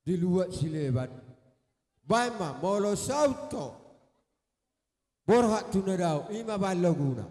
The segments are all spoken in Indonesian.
di luar silebat baima molo sauto borhak tunarau ima balaguna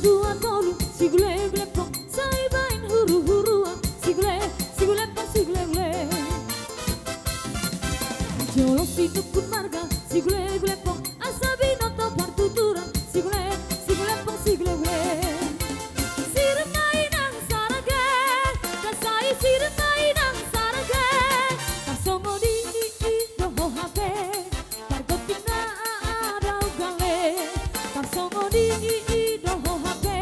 tua tolu sigule gule pong sai bain huru hurua sigule pong sigule gule jolo situkun marga sigule gule pong asabi noto partutura sigule pong sigule gule sirnai nang sarage kasai sirnai nang sarage kasomo di doho hape pargotina adau gale kasomo di doho hape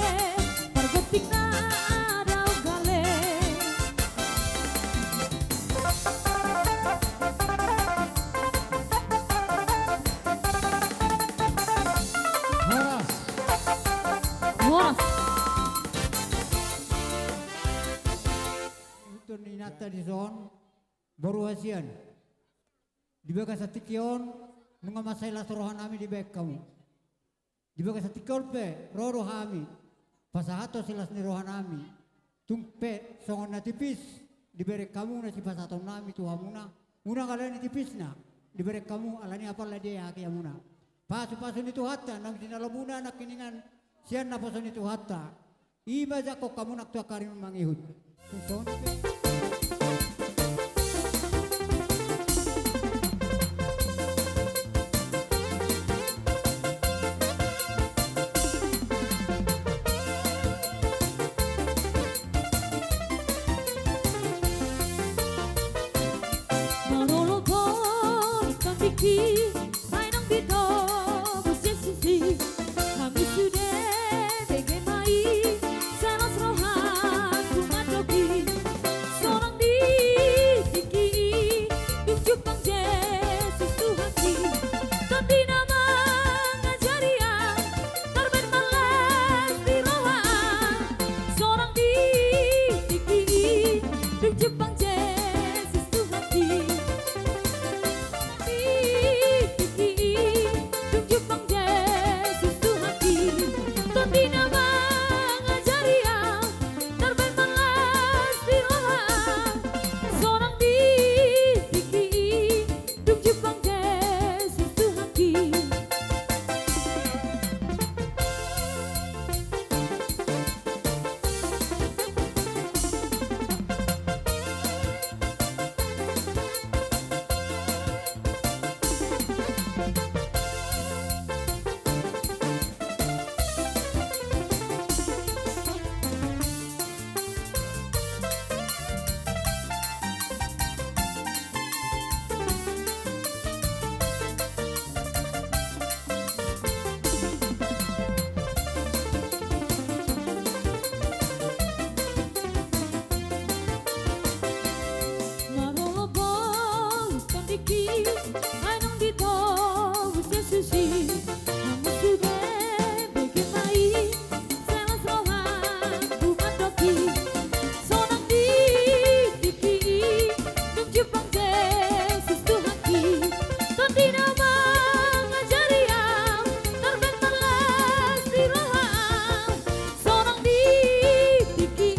pargotina adau gale Horas Ito ni nata di zon baru hasian di bagas atikion nunga masalah sorohan kami di bek kamu di bagas atikol pe roro kami pasahato silas ni rohan kami tumpe songon na tipis di berek kamu na si pasahato nami tuhamuna muna kalian ni tipis na di berek kamu alani apa lah dia aki amuna pasu ni tuhata nang dinalamuna nak kiningan sian na paso ni tuhata iba jako kamu nak tua karim mangihut Kusong Marolo bon kandiki ainang bito busesisi kami sudah begemai sanas rohan kumadoki seorang di tiki tunjukkan Yesus Tuhanki tapi nama ngajarian terbit malas di rohan seorang di tiki tunjukkan Yesus Tuhanki tunjukkan Yesus Tuhanki tapi nama ngajarian terbit malas di rohan seorang di tiki tunjukkan Yesus Tuhanki Marolo bol kandiki ainang dito busesisi kamu sudah begemai selas rohan kumadoki seorang di tiki tunjukkan Yesus Tuhanki tapi nama ngajarian terbit malas di rohan seorang di tiki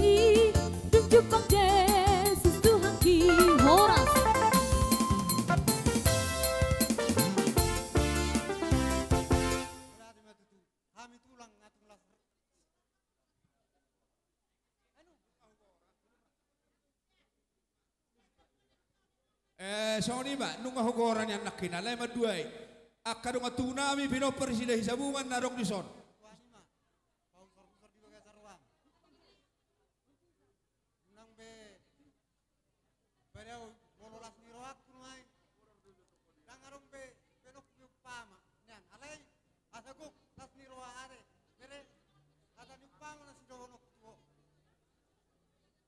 tunjukkan Yesus Tuhanki horas kami tulang ngatung las Soni ba nung hugoran yan nakinalay maduay akadong atunami pinopar sila hisabuman narong dison Wasima, pausor-usor di bagai sarwang. Nang beliau bololas ni roak kunai. Nang arong penok ni upama. Nyan, alay asaguk las ni roa are. Bele ada ni upama na si dohonok tuo.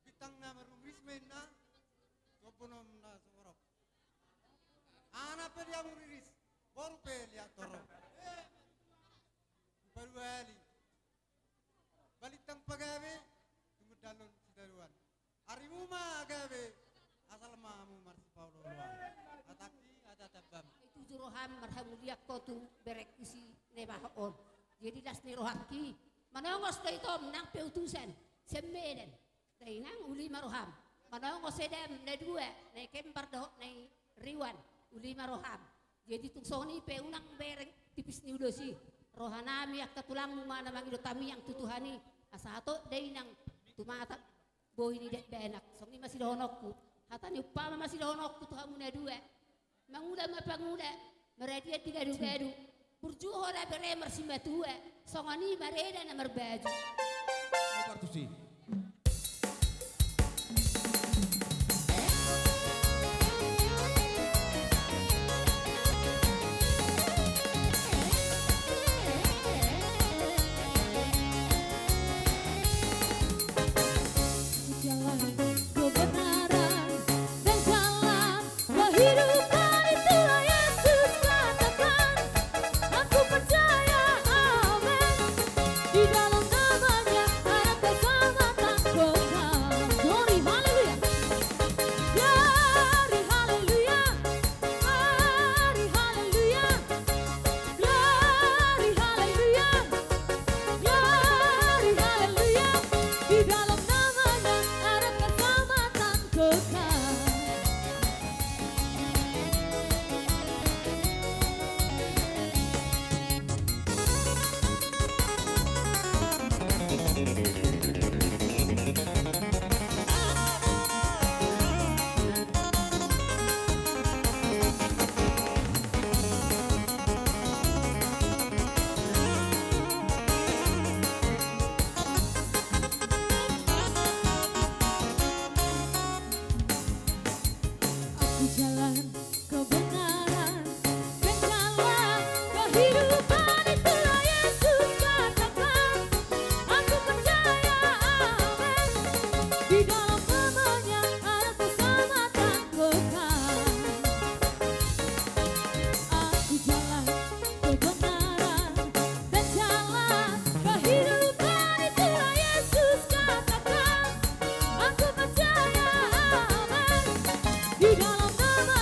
Bitang na merumis na soponom na sorok. Ana pe dia muriris. Baru pe lihat torok. Baru ali. Balitang pagawe tumudalon si daruan. Arimuma agawe asal mamu marsi Paulo luan. Ataki ada tabam. Itu jurohan marhamuliak ko tu berek isi nebahaon. Jadi das ni rohaki. Manongos to ito nang peutusan. Semenen. Dai nang uli maroham. Manongos sedem na dua. Na kempar do na riwan. Uli maroham. Jadi tung soni pe unang berek tipis ni udosi. rohanami ak katulangmu mana mangido tami yang tutuhani asato day nang tumata boy ni dek benak songi masih dohonokku hatani upama masih dohonokku tuhamu na dua manguda mapanguda meradia tiga du burjuho ra bere marsimba tua songani mareda na marbaju Partusi. Jalan kebenaran dan jalan kehidupan itulah Yesus katakan. Aku percaya, amin. Di dalam namanya ada keselamatan kekal. Glory, haleluya. Glory, haleluya. Glory, haleluya. Glory, haleluya. Glory, haleluya. Di dalam namanya ada keselamatan kekal. Aku jalan kebenaran dan jalan kehidupan itulah Yesus katakan. Aku percaya, amin. Di dalam namanya ada keselamatan kekal. Aku jalan kebenaran dan jalan kehidupan itulah Yesus katakan. Aku percaya, amin. Di dalam nama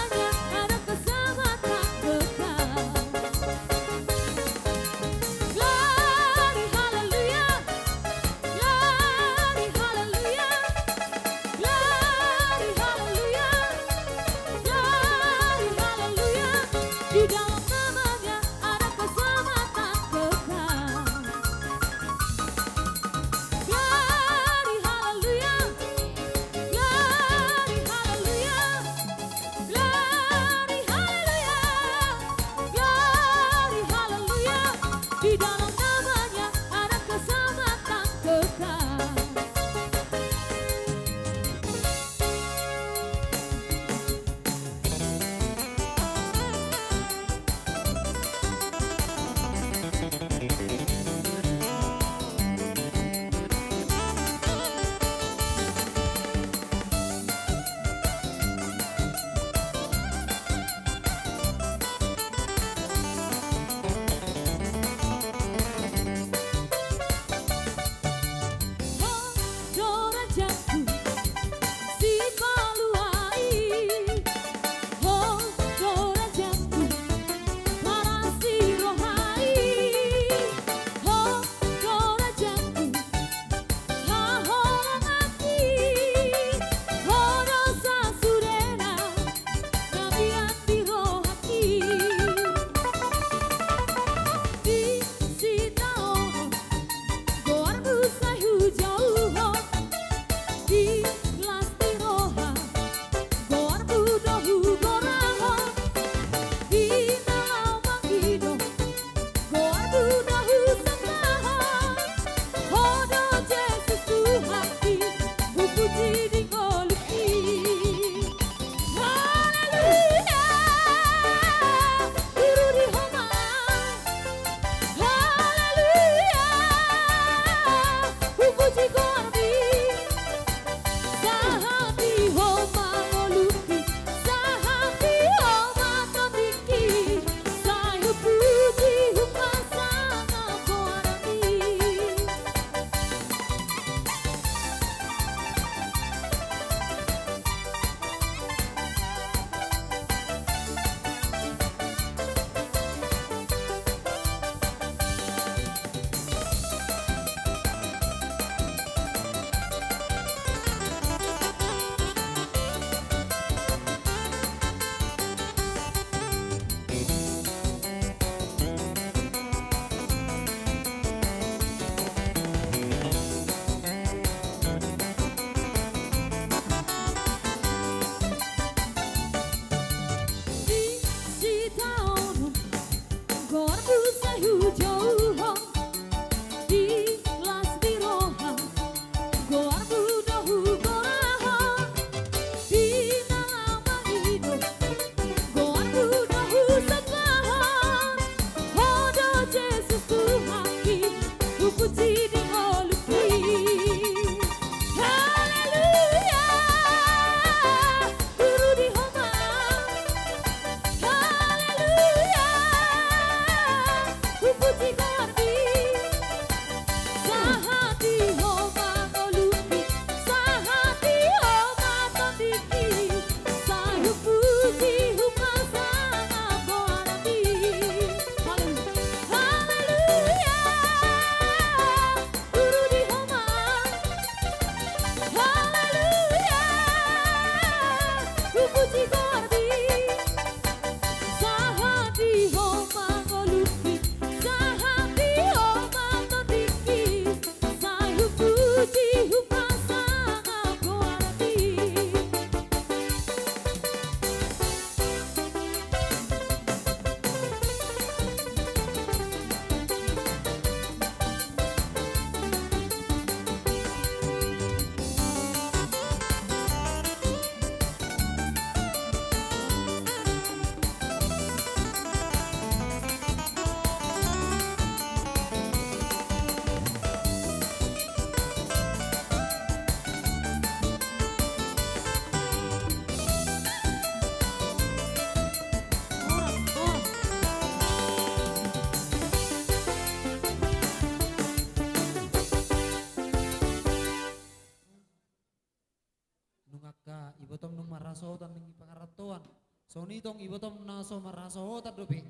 ibu tom nung marasotan ning pangaratoan. So nitong ibu tom na so marasotan dope.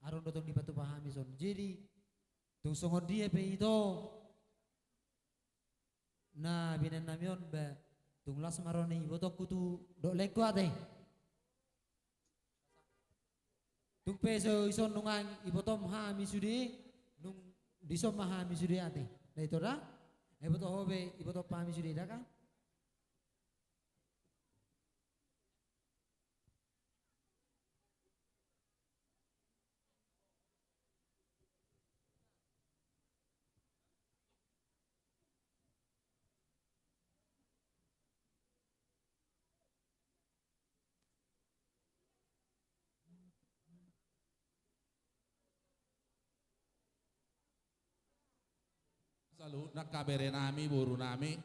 Aron dotong di batu pahami son. Jadi tung songon dia pe itu. Na binan namion ba tung las marone ibu tok kutu dok leko ate. Tung peso ison nungang ibu tom hami sudi nung disom mahami sudi ate. Na itu dah. Ibu tok hobe ibu tok pahami sudi dah kan? Selalu nakabere nami buru nami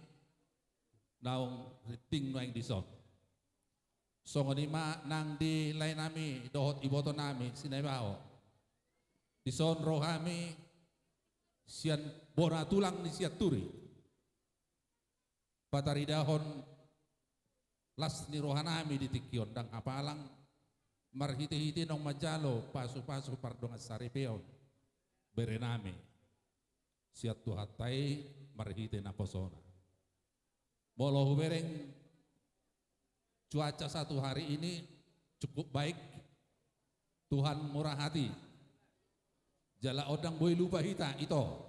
naung riting noeng dison. Songonima nang di lain nami dohot iboto nami sinebao. Dison rohami sian bona tulang ni siat turi. Pataridahon las ni rohanami di tikion dang apalang marhiti-hiti nong majalo pasu-pasu pardonga saripeon berenami. Siat tuhatai marhite na posona. Molo hubereng cuaca satu hari ini cukup baik. Tuhan murah hati. Jala odang boy lupa hita ito.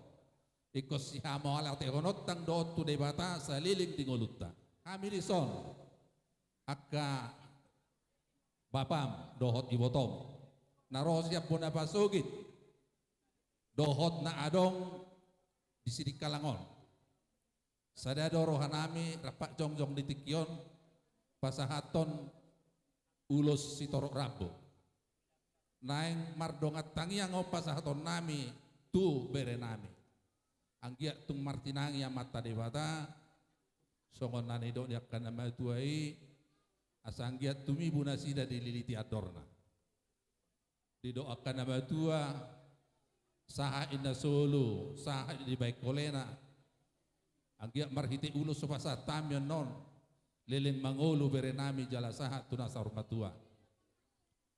Ikos si hamo ala tehonot tang doot tu debata saliling tingolutta. Kami dison akka bapam dohot ibotom. Naro siap bona pasugit. Dohot na adong di sini Kalangon. Sadado rohanami rapak jongjong di tikion pasahaton ulos si torok rabo. Naeng mardongat tangiang o pasahaton nami tu berenami. Anggiak tung martinangi mata debata songon nani do diakan nama tuai asanggiat tumi bunasida dililiti adorna. Didoakan nama tua saha inda solo, saha di baik kolena. Anggiak marhiti ulu supasa tamion non, leleng mangolu berenami jala saha tunasa rumah tua.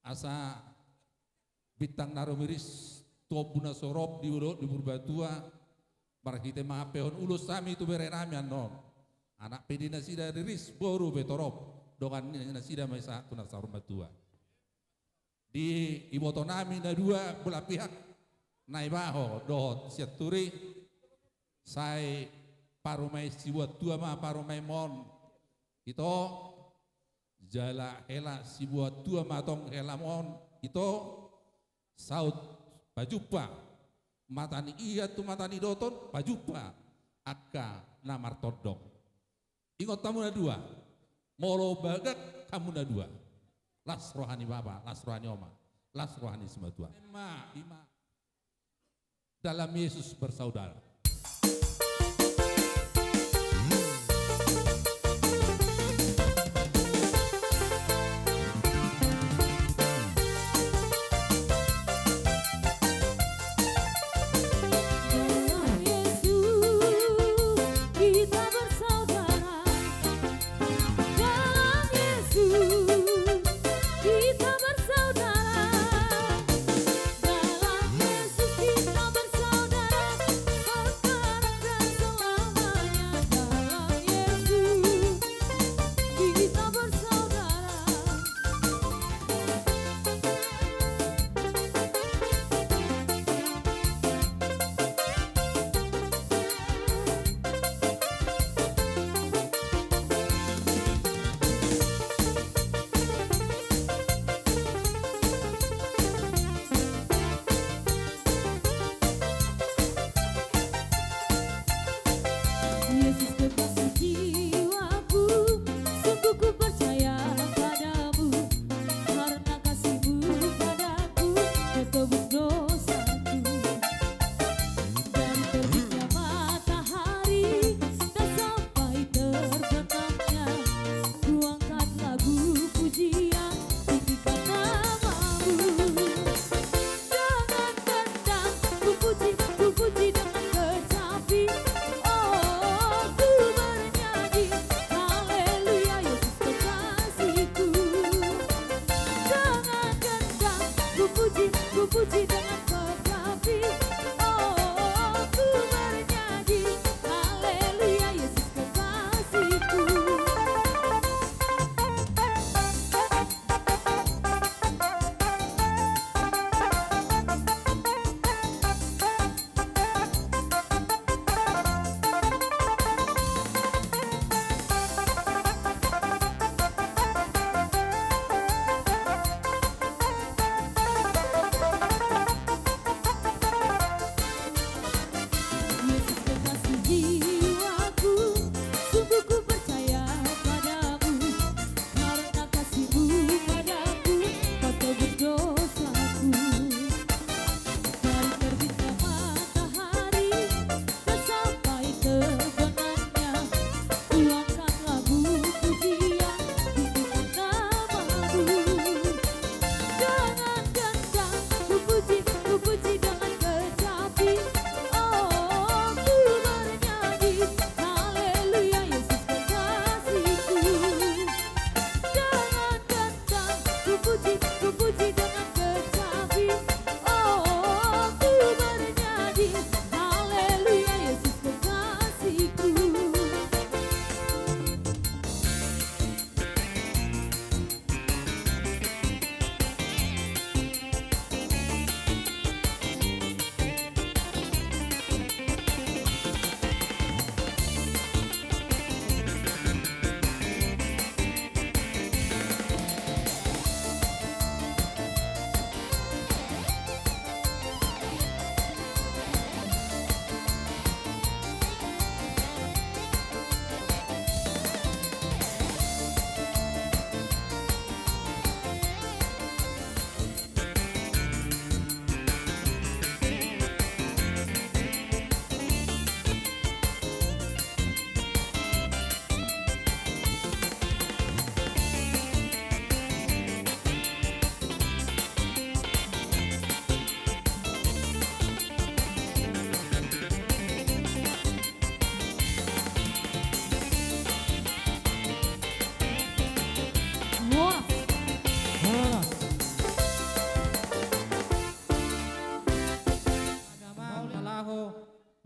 Asa bintang narumiris tobuna sorop di ulo di burbatua, marhiti mahapehon ulu sami itu berenami non. Anak pedi nasida riris boru betorop, dongan nasida mai saha tunasa rumah tua. Di ibotonami na dua belah pihak. Naibaho dohot siat turi sai parumai sibuat tua ma parumai mon itu jala hela sibuat tua matong hela mon itu saut pajupa matani iya tu matani doton pajupa akka namar todong ingot tamu na dua molo bagak kamu na dua las rohani baba las rohani oma las rohani semua tua ima dalam Yesus bersaudara. Dalam Yesus kita bersaudara.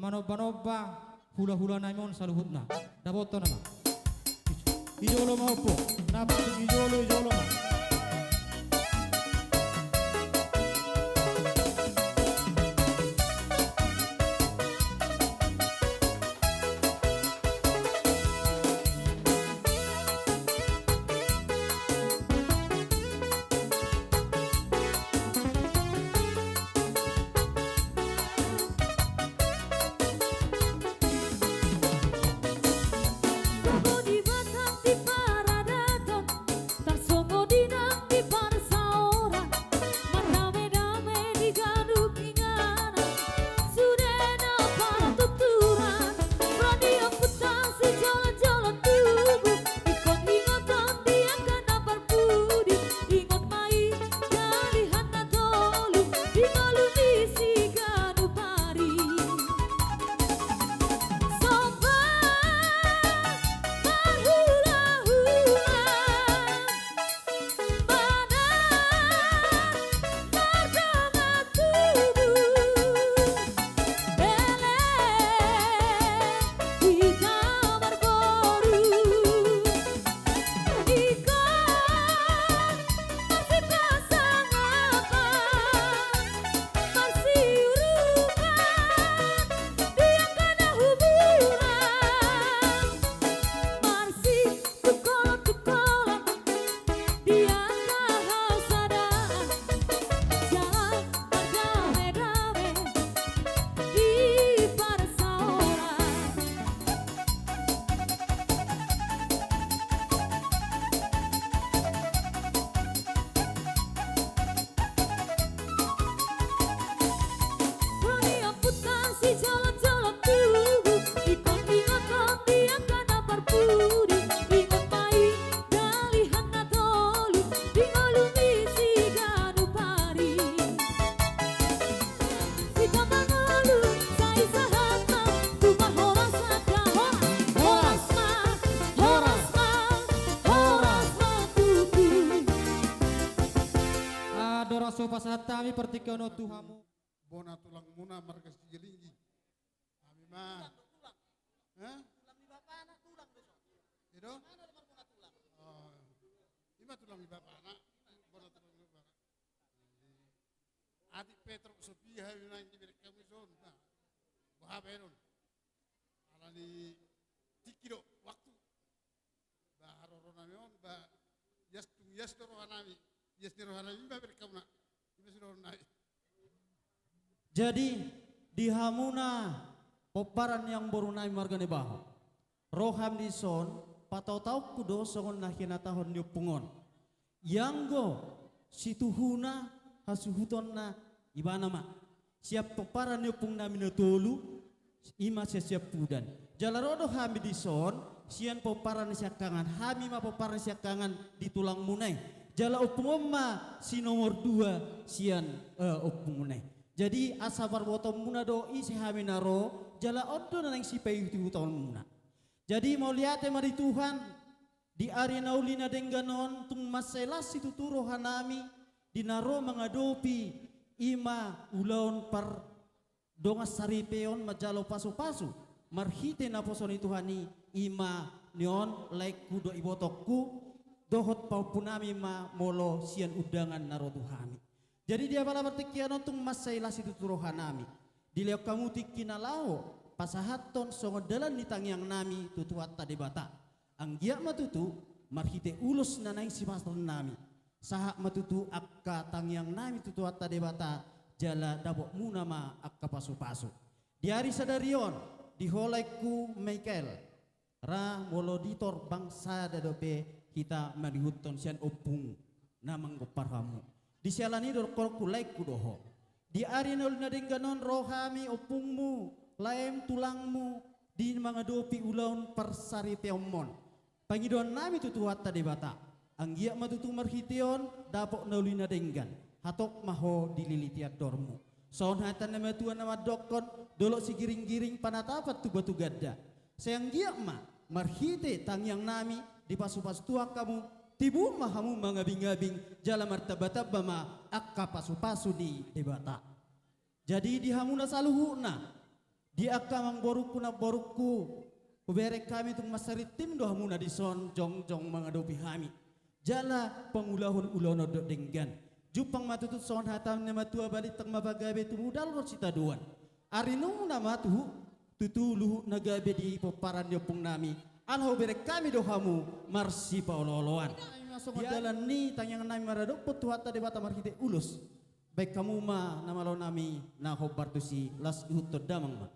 manobba-nobba hula-hula naimon saluhutna. Dapoto nama. Ijolo mau po. Dapat ijolo mah. Tunggu di batang di paradaton, tak songo di nang di parsaoran, madame-dame di gaduk inganan, sudah dapat tuturan, berani amputasi jalan-jalan tubuh, ikut ingatan dia kan dapat budi, ingat mai dari hana dolu, di malu di si gadu pari. Adora sopa satami pertikono tuhamu. Bona tulang muna markas jelinggi. Kami mah. Hah? Tulang di bapak anak tulang besok. Itu? Oh, ima tulang di bapak anak. Bona tulang di bapak anak. Adik Petro Sofia yang di kami zon. Nah, bahaberon. Alani tikiro waktu. Baharo ronamion bah yas rohanami. Yes rohanami bah berkamna. Ima rohanami. Jadi di Hamuna poparan yang borunai margane baho. Roham di son patau-tau kudo songon nakina tahun nyupungon. Yanggo situhuna hasuhuton na ibana ma. Siap poparan nyupung na minotolu ima siap pudan. Jalarodo hami di son sian poparan siakangan hami ma poparan siakangan di tulang munai. Jala upungom ma si nomor 2 sian upung munai. Jadi asabar botol muna doi sehaminaro jala odo nang sipai itu tahun muna. Jadi mau lihat mari Tuhan di arena ulina dengganon tung maselas itu turo hanami dinaro mengadopi ima ulaun par donga saripeon majalo pasu-pasu marhite na poson itu hani ima nion like kudo ibotokku dohot paupunami ma molo sian udangan naro Tuhani. Jadi dia bala bertikian untuk masailas itu turohanami. Dilihat kamu tikinalao pasahaton songodalan nitang yang nami tutuat tadi bata. Anggia matutu marhite ulus nanai si pastor nami. Sahak matutu akka tang yang nami tutuat tadi bata jala dabok munama akka pasu-pasu. Di hari sadarion diholaiku Michael ra moloditor bangsa dadope kita marihuton sian opung namang goparhamu. Di sialani dorkol kulai kudoho. Di arena ulina dengganon rohami opungmu, laem tulangmu, di mangadopi ulaun persari teomon. Pangidon nami tutuhat tadi bata. Anggia matutu marhiteon dapok naulina denggan. Hatok maho dililitiat dormu. Soon hatan nama tuan nama dokon dolok si giring-giring panatapat tu batu gadda. Sayang gia ma marhite tang yang nami di pasu-pasu tuak kamu. Tibu mahamu mangabing-abing jala martabata akka pasu-pasu di debata. Jadi di hamuna saluhuna Di akamang boruku na boruku. Uberek kami tung masaritim doh muna di son jong mengadopi kami. Jala pangulahun ulono do denggan. Jupang matutut son hatam ne matua balik tang mabagabe tumudal ro cita duan. Arinu na matu tutuluh nagabe di peparan yopung nami. Alho berek kami dohamu marsi paololoan. Masuk jalan ni tanyang nami maradok petuata debata marhite ulus. Baik kamu ma nama lo nami na hobartusi las ihut damang ma.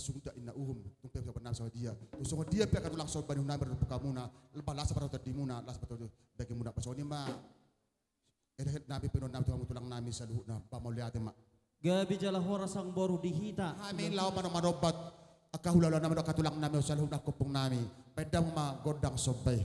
sungta ina uhum tung pe benar sama dia usung dia pe akan ulang so bani una ber kamuna lepas las pada tadimuna las pada bagi muna pasoni ma edet nabi penon nabi tulang nami saluh na pamoliate ma gabi jala hora sang boru dihita amin law mano madobat akahulala nama katulang nami saluh na kupung nami pedang ma godang sobai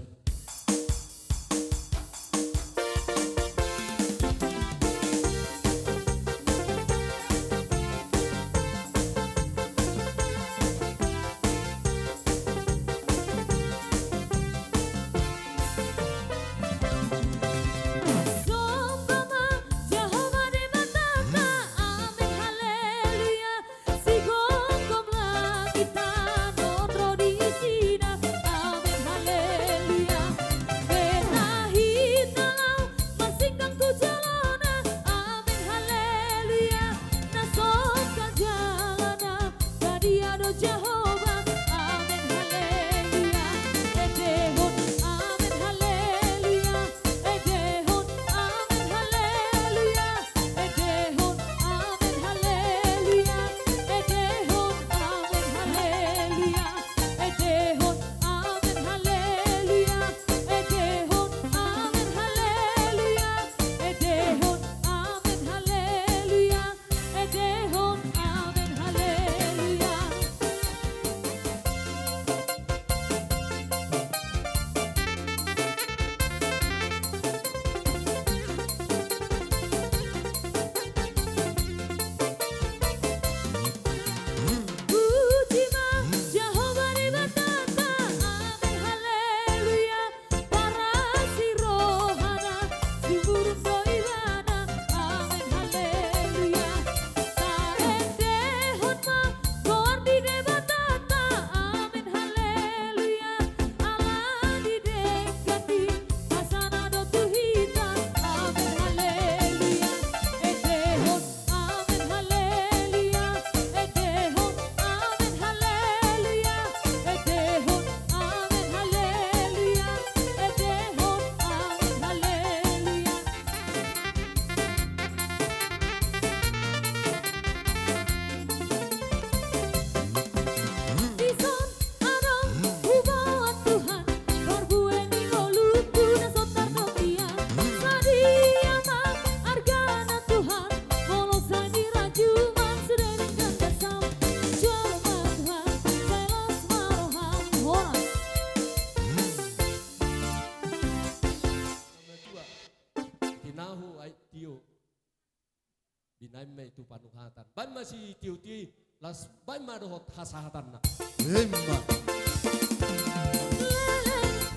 binaime itu panuhatan. Ban masih tiuti las ban madohot hasahatan na. Emma.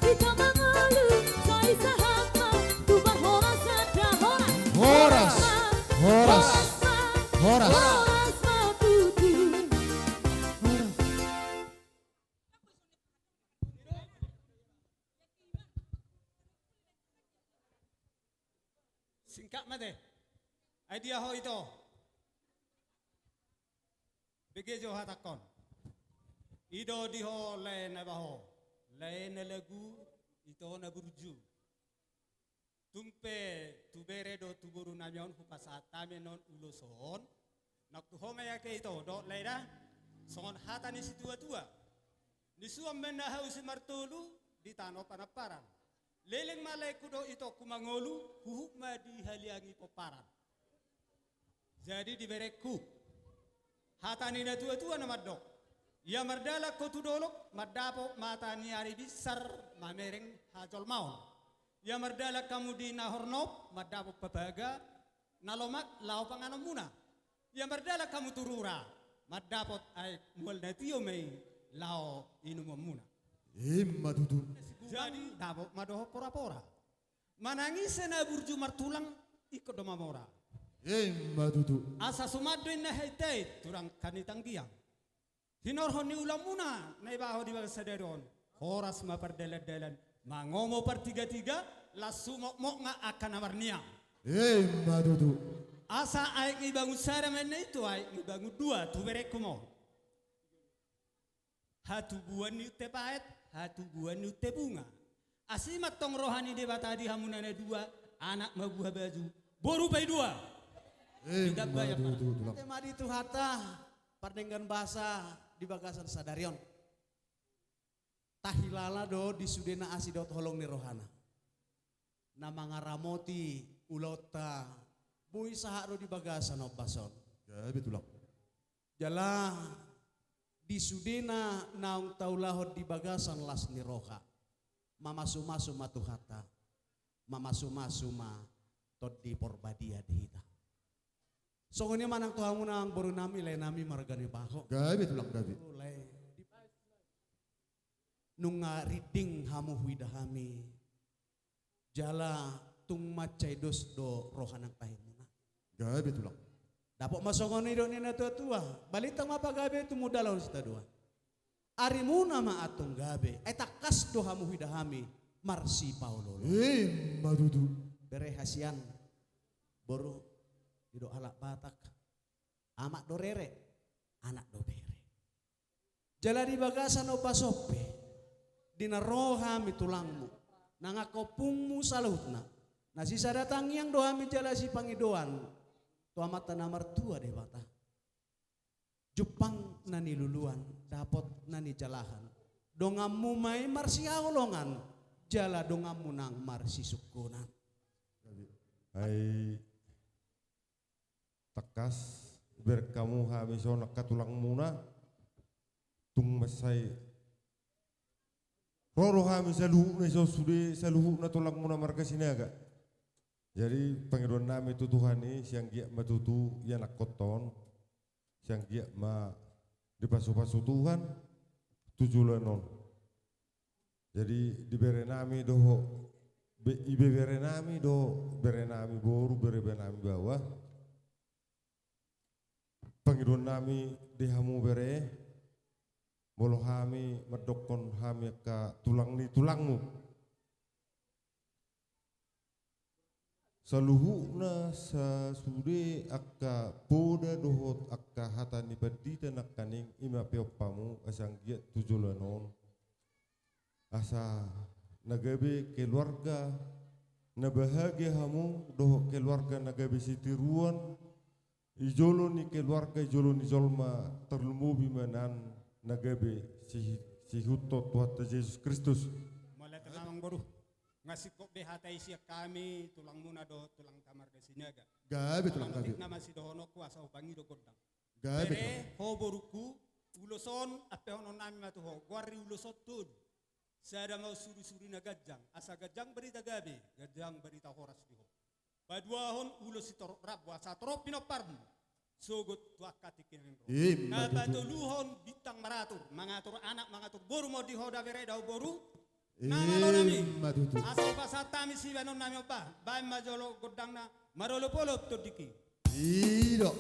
Kita mengeluh, saya sahama, tuba horas ada horas. Horas. Horas. Horas. Horas matutu. Singkat mate. Idea ho ito. Begejo hatakon. Ido diho le na baho. Le na lagu ito na burju. Tumpe tubere do tuburu namyon hupasata menon uloson. Naktuho maya ke ito do leda. Songon hata ni si tua-tua. Nisuam menaha usi martulu di tano panaparan. Leleng malay kudo ito kumangolu huhuk ma di haliangi poparan. Jadi diberekku. Hatani na tua-tua na madok. Ya mardala ko tudolok madapo mata ni ari bisar mamereng hajol maun. Ya mardala kamu di nahornop madapo papaga nalomak lau panganom muna. Ya mardala kamu turura madapot ay mual na tiyo may lau inumom muna. Emma dudu. Jadi dapot madoho pora-pora. Manangis na burju martulang ikut domamora. Emma dudu. Asa sumadoy na heitai turang kanitang giyang. Hinorhon ni ulam muna na ibaho di bagas sadaron. Horas mapardalan-dalan. Mangomo par tiga-tiga lasumok-mok nga akan amarniang. Emma dudu. Asa ay ibangun saraman na ito ay ibangun dua tuberek mo. Hatu buwan ni te pahit, hatu buwan ni te bunga. Asimat tong rohani de batadi hamunan na dua anak mabuha baju. Boru pay dua. Tidak Emma banyak dudu. Tema di itu hata pernenggan bahasa di bagasan sadarion. Tahilala do di sudena asidot holong ni rohana. Nama ngaramoti ulota bui saharo di bagasan opason. Gabi tulak. Jala di sudena naung taulahod di bagasan las ni roha. Mamasu-masu matuhata. Mamasu-masu ma tod di porbadia dihita. Songonya manang tuhamu nang baru nami le nami margani baho. Gabi tulak gabi. Nunga riding hamu huidahami. Jala tung macai dos do rohanang tahimuna. Gabi tulak. Dapat masongon itu nina tua-tua. Balitang mapa gabe itu muda lawan sita dua. Arimuna ma atung gabe. Etakas do hamu huidahami. Marsi Paulo. Emma dudu. Bere hasian. Boru. Dido halak batak. Amak do rere. Anak do bere. Jala di bagasan opa sope. Dina rohami tulangmu. Nangakopungmu salutna. Nasi datang yang doa mi jala si pangidoan. Tua mata namar tua deh bata. Jepang nani luluan. Dapot nani jalahan. Dongamu mai marsi aulongan. Jala dongamu nang marsi sukunan. Hai tekas berkamu hamison katulang muna tung masai roro hami saluhu na so sude saluhu na tulang muna marga sinaga. Jadi Panginoon namin itu Tuhan ini siang giyak matutu yan nakoton siang giyak ma dipasu-pasu Tuhan tujulan non. Jadi diberi nami doho ibebere nami do bere nami boru bere nami bawah Panginoon nami dihamu bere bolo hami medokon hami ka tulang ni tulangmu saluhuna sa sude akka poda dohot akka hatani badita nakaning ima peopamu asang giat tujulanon asa nagabe keluarga na bahagia hamu doh keluarga nagabe sitiruan ijolo ni keluarga ijolo ni zolma terlumubi manan nagabe si hutot Tuhan Yesus Kristus Mulai tenang baru ngasih kok behatai siak kami tulang muna do tulang kamar de sinaga. Gabi tulang gabi. Nama si dohono ku asa ubangi do godang. Gabi. Bere ho boruku uloson ape hono nami matu ho guari ulosot tud. Sada mau suri-suri na gajang asa gajang berita gabe gajang berita horas di ho. Baduahon ulo si torok rabwa sa torok pinoparm. Sugot tuakatikin ro. Nabatuluhon bitang maratur. Mangatur anak, mangatur boru mo dihoda vereda boru. Nangalo nami. Asal pasatami si banon nami opa. Bae majolo godang na marolo polo todiki. Iya.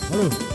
Halo.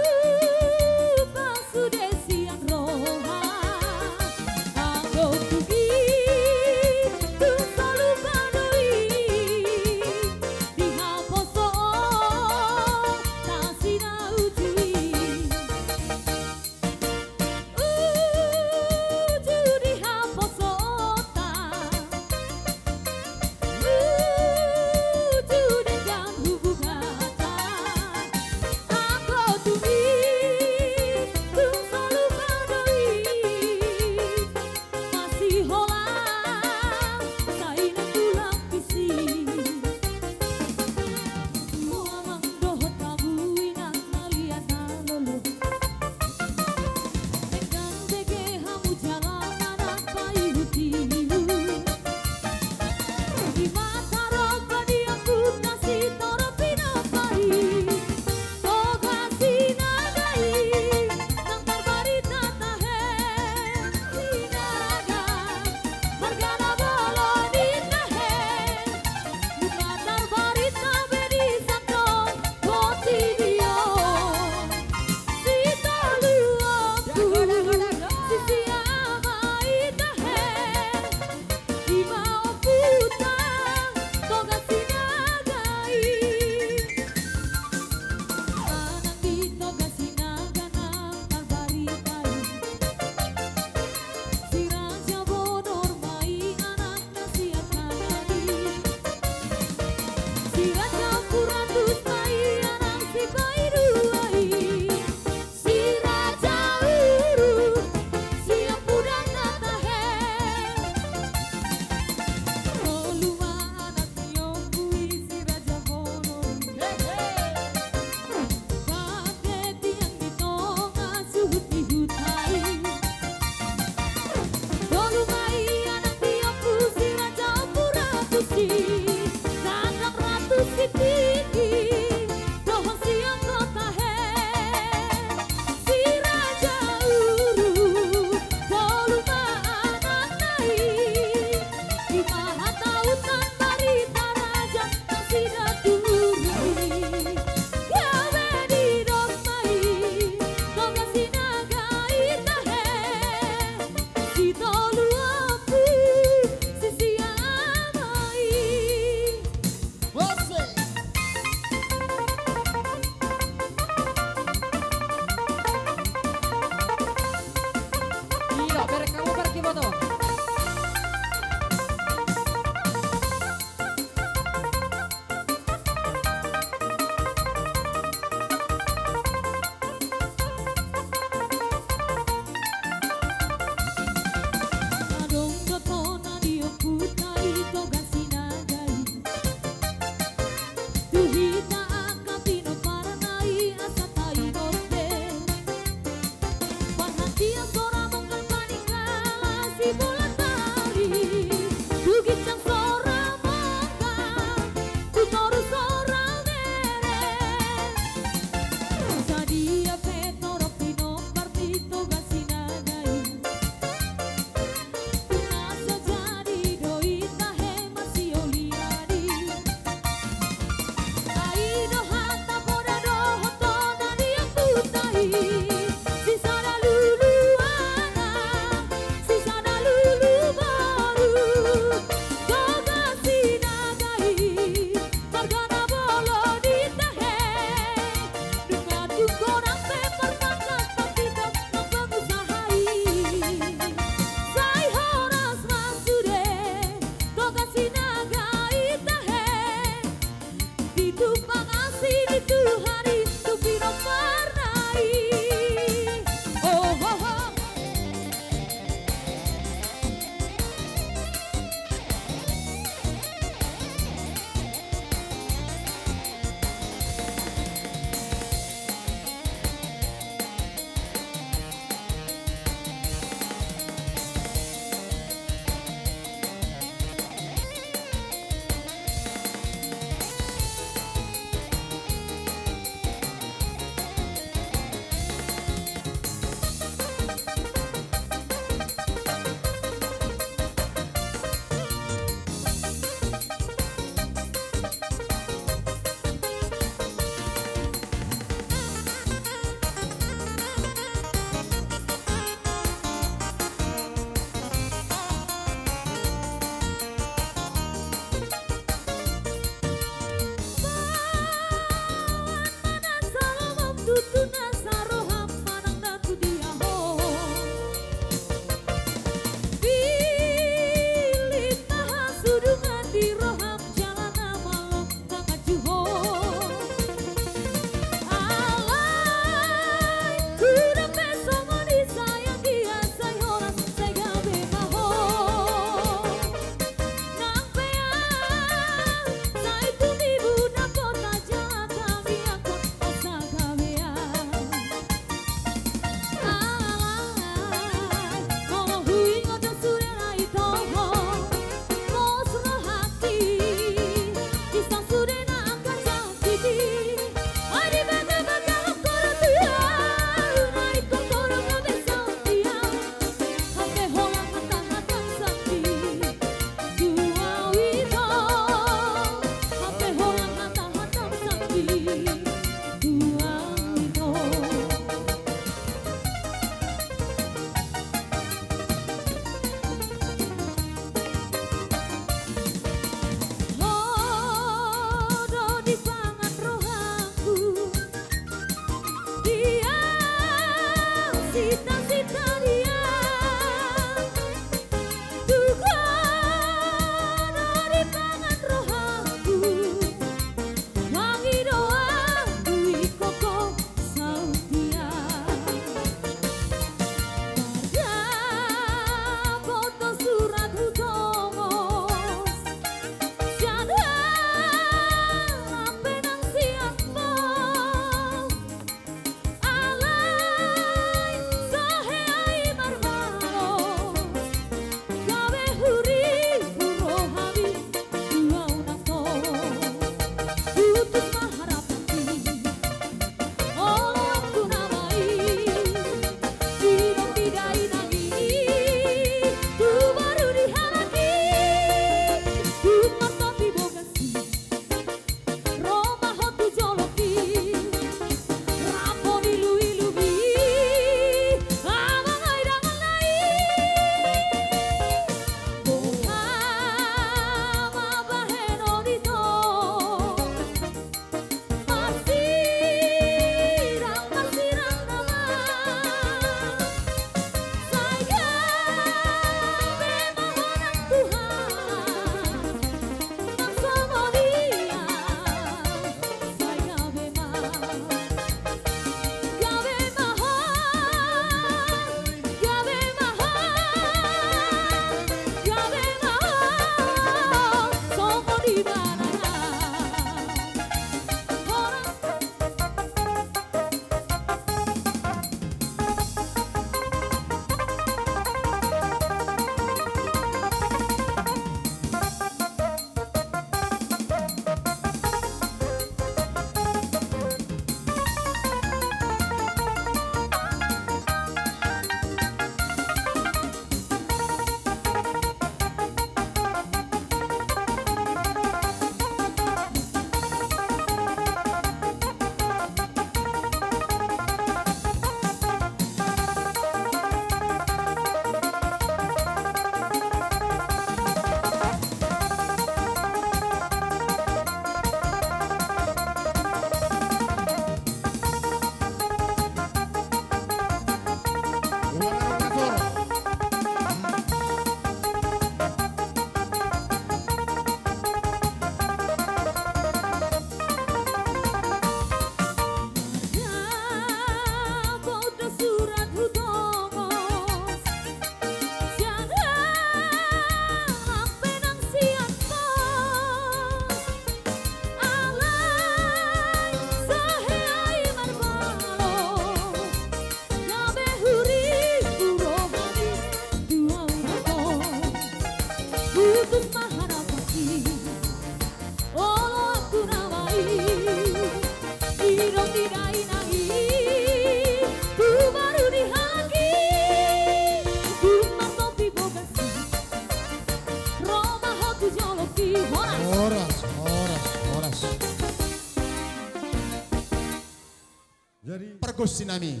perkus sinami.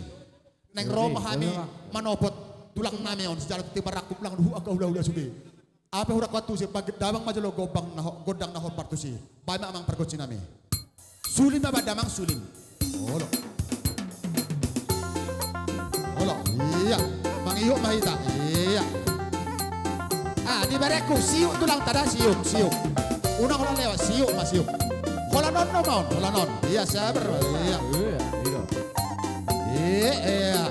Neng Roma kami manopot tulang nami on sejarah tiba rakup lang hu aga hula sugi. Apa hura kwatu si pagit damang majalo godang nahor partusi. Bama amang perkus sinami. Sulim ba damang sulim. Olo. Olo. Iya. Mangiyok mahita. Iya. Di bareku siuk tulang tada siuk. Unang ulang lewat siuk mas siuk. Holanon no maun, holanon. Iya sabar. Iya. Iya. Iya. Iya.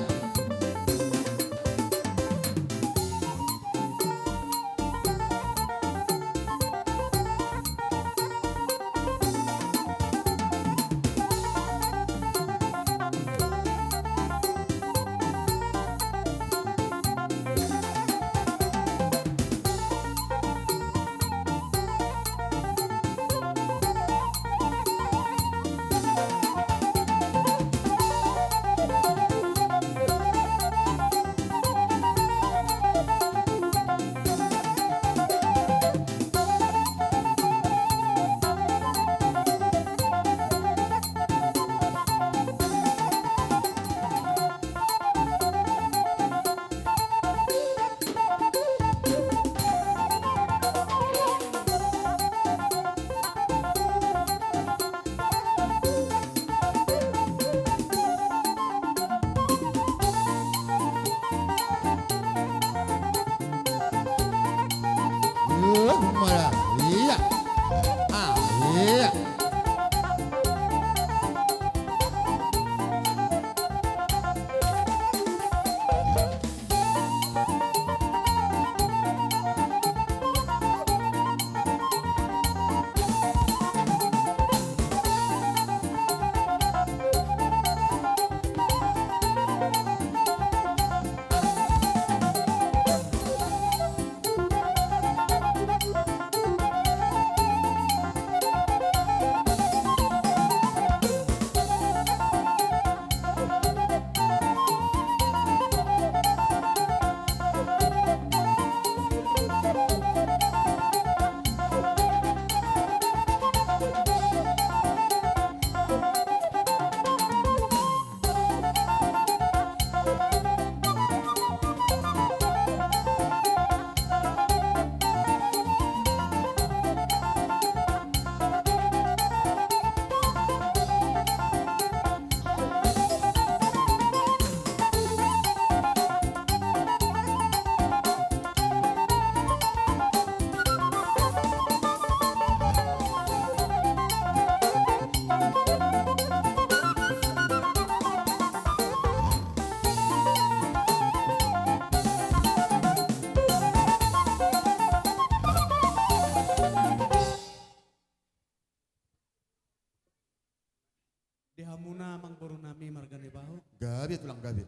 Dihamuna mang boru nami margane bahu. Gabi tulang gabi.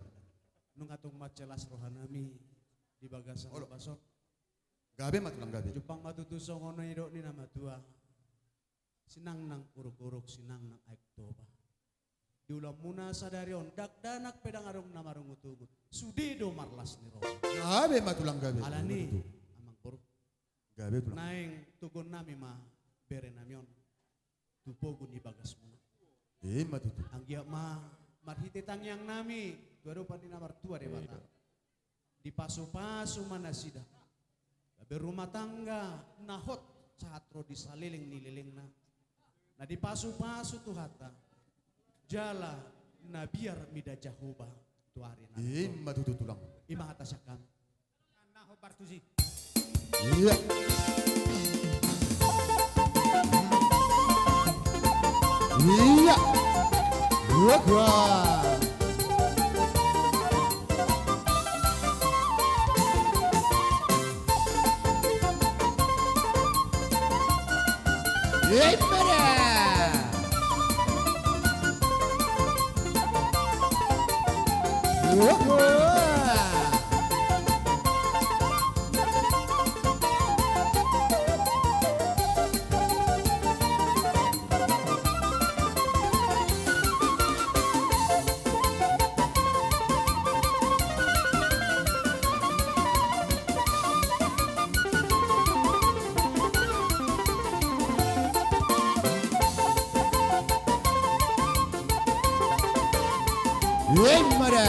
Nung atung macelas rohanami di bagasan basok. Gabi mah tulang gabi. Jepang matutu songono idok ni nama tua. Sinang nang uruk-uruk sinang nang aik toba. Diulam muna sadarion dak danak pedang arung namarung utugut. Sudido marlas ni roh. Gabi mah tulang gabi. Alani amang boru. Gabi tulang. Naing tugon nami mah bere namion. Tupogun di bagas muna. Matutu. Anggia mah marhiti tangyang nami. Tuarupan di namar tua de bata. Di pasu-pasu mana sida. Berumah tangga nahot saat ro disaliling nililing na. Nah di pasu-pasu tu hata. Jala na biar mida jahuba tu hari na. Matutu tulang. Ima hata syakam. Naho partusi. Iya. Iya. Gua. Gimana?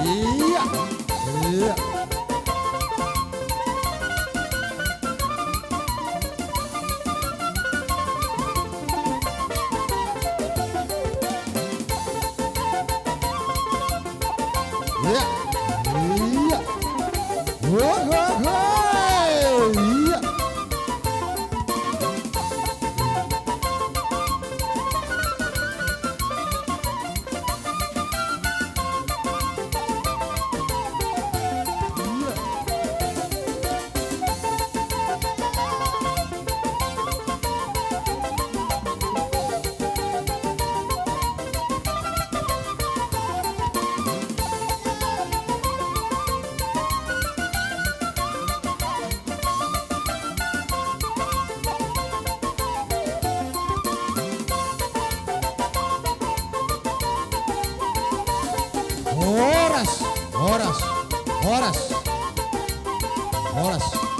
Iya. Iya. Iya. Iya. Wah, wah, wah. Iya. Horas, horas, horas, horas.